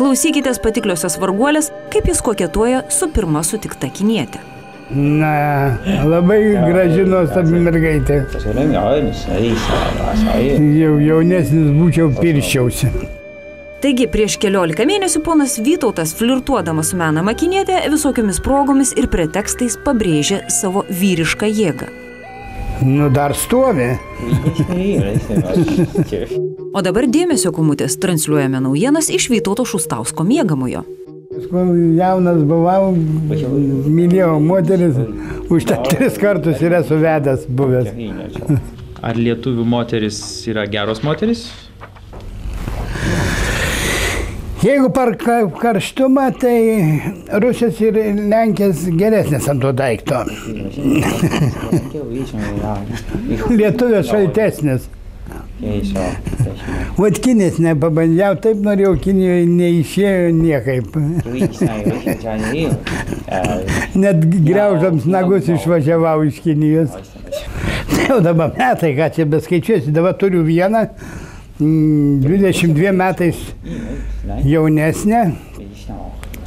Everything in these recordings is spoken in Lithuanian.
Klausykitės patikliosios varguolės, kaip jis koketuoja su pirma sutikta kinietė. Na, labai graži nuostabi mergaitė. Jau jaunesnis būčiau, pirščiausi. Taigi, prieš 14 mėnesių ponas Vytautas, flirtuodamas su menama kinietė, visokiomis progomis ir pretekstais pabrėžė savo vyrišką jėgą. Nu, dar stovi. O dabar dėmesio, kumutės, transliuojame naujienas iš Vytauto Šustausko miegamojo. Kol jaunas buvau, mylėjau moteris, už 3 kartus yra suvedęs buvęs. Ar lietuvių moteris yra geros moteris? Jeigu per karštumą, tai Rusijos ir Lenkijos geresnės ant to daikto. Lietuvės šaltesnės. Vat Kinės nepabandžiau, taip norėjau, Kinijoje neišėjo niekaip. Net griauždams nagus išvažiavau iš Kinijos. Jau dabar metai, ką čia beskaičiuosi, dabar turiu vieną, 22 metais jaunesnė,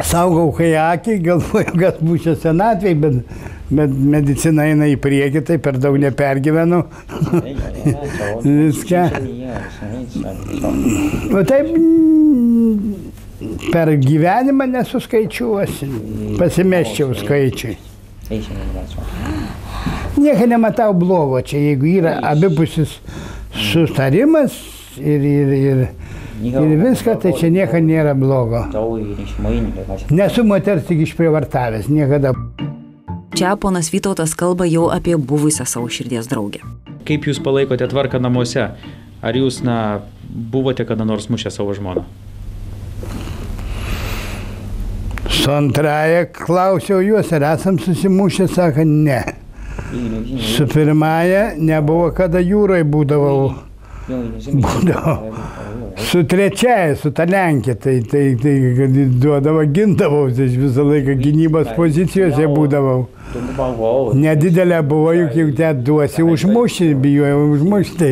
saugau kajakį, galvoju, kad būsiu senatvėj, bet medicina eina į priekį, tai per daug nepergyvenu. Viską. O taip per gyvenimą nesuskaičiuosi, pasimesčiau skaičiui. Nieko nematau blogo čia, jeigu yra abipusis sutarimas ir viską, tai čia nieko nėra blogo. Nesu moters tik išprievartavęs, niekada. Čia ponas Vytautas kalba jau apie buvusią savo širdies draugę. Kaip jūs palaikote tvarką namuose? Ar jūs, buvote kada nors mušę savo žmoną? Su antraja klausiau juos, ar esam susimušę, sako, ne. Su pirmąja nebuvo, kada jūroje būdavau. Su trečiaja, su ta Lenkė, tai duodavo, gindavausi, aš visą laiką gynybos pozicijose būdavau. Nedidelė buvo, juk jau te duosi užmušti, bijojau užmušti.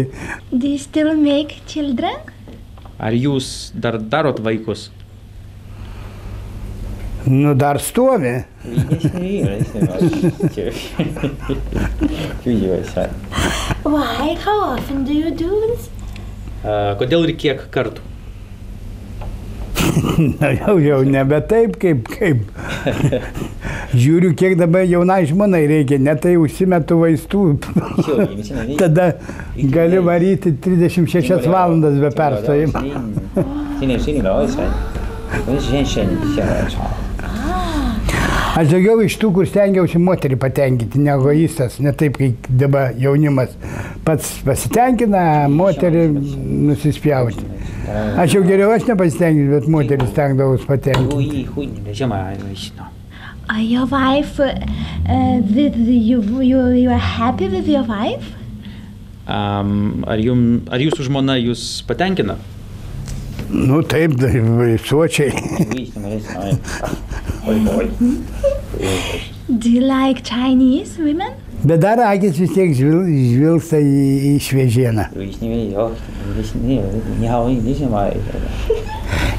Do you still make children? Ar jūs dar darot vaikus? Nu, dar stovi. Why? How often do you do this? Kodėl ir kiek kartų? Na, jau nebe taip, kaip. Žiūriu, kiek dabar jaunai žmonai reikia, net tai užsimetu vaistų. Tada gali varyti 36 valandas be perstojimo. Aš daugiau iš tų, kur stengiausi moterį patenkinti, ne egoistas, ne taip, kaip dabar jaunimas pats pasitenkina, moterį nusispjauti. Aš jau geriau aš nepasitenkinti, bet moterį stengdavus patenkinti. Are your wife, you are happy with your wife? Ar jūsų žmona jūs patenkina? Nu taip, visuočiai. Do you like Chinese women? Bet dar akis vis tiek žvilgsta į šviežieną.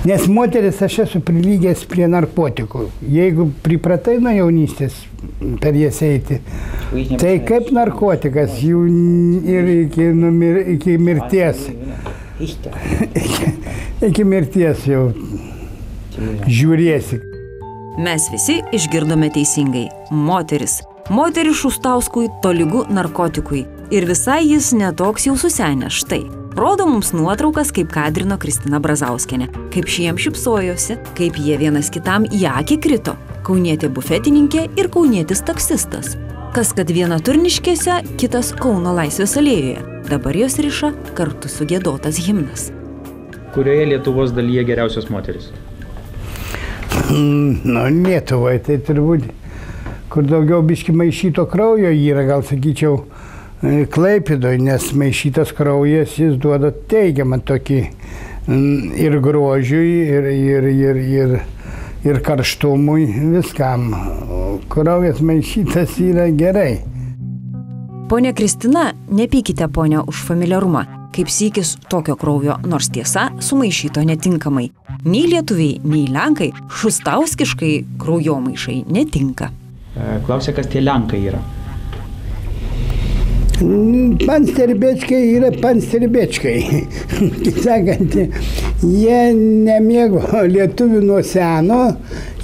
Nes moteris aš esu prilygęs prie narkotikų. Jeigu pripratai nuo jaunystės per jas eiti, tai kaip narkotikas jų ir iki mirties. Iki mirties jau žiūrėsi. Mes visi išgirdome teisingai. Moteris. Moteris Šustauskui tolygu narkotikui. Ir visai jis netoks jau susenęs. Štai. Rodo mums nuotraukas, kaip kadrino Kristina Brazauskienė. Kaip šiem šipsojosi, kaip jie vienas kitam į akį krito. Kaunietė bufetininkė ir kaunietis taksistas. Kas kad viena Turniškėse, kitas Kauno Laisvės alėjoje. Dabar jos riša kartu sugiedotas himnas. Kurioje Lietuvos dalyje geriausios moteris? Nu, Lietuvoje tai turbūt, kur daugiau biški maišyto kraujo yra, gal sakyčiau, Klaipėdoje, nes maišytas kraujas jis duoda teigiamą tokį ir grožiui, ir karštumui, viskam. Kraujas maišytas yra gerai. Ponia Kristina, nepykite ponia už familiarumą. Kaip sykis tokio kraujo, nors tiesa, sumaišyto netinkamai. Nei lietuviai, nei lenkai šustauskiškai kraujomaišai netinka. Klausia, kas tie lenkai yra. Pansterbečkai yra pansterbečkai. Kaip sakant, jie nemėgo lietuvių nuo seno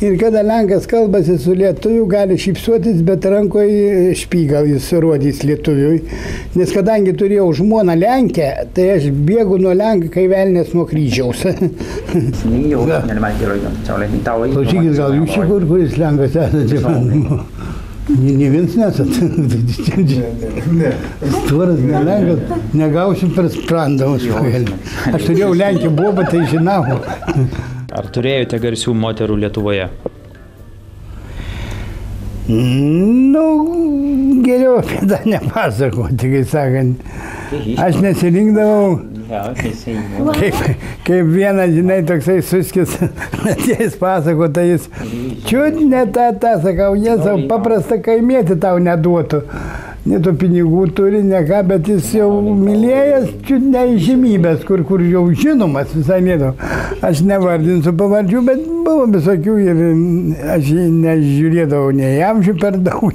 ir kada lenkas kalbasi su lietuviu, gali šypsuotis, bet rankoje špygą jis rodys lietuviui. Nes kadangi turėjau žmoną Lenkę, tai aš bėgu nuo Lenką, kai velnės nuo kryžiaus. Klausykit, gal jūs čia kuris lenkas esate? Ne vienas nesat. Stvoras nelenkas, negausim per sprandamus. Aš turėjau Lenkiją bobą, tai žinau. Ar turėjote garsių moterų Lietuvoje? Nu, geriau apie tą nepasakoti, kai sakant. Aš nesirinkdavau. Kaip vienas, žinai, toksai suskis, atėjęs pasako, tai jis čiut ne tą, sakau, jie savo paprastą kaimietį tau neduotų. Ne tų pinigų turi, ne ką, bet jis jau mylėjęs, čiut neįžymybės, kur jau žinomas visai nedaug. Aš nevardinsiu pavardžių, bet buvo visokių ir aš nežiūrėdavau nei amžių per daug,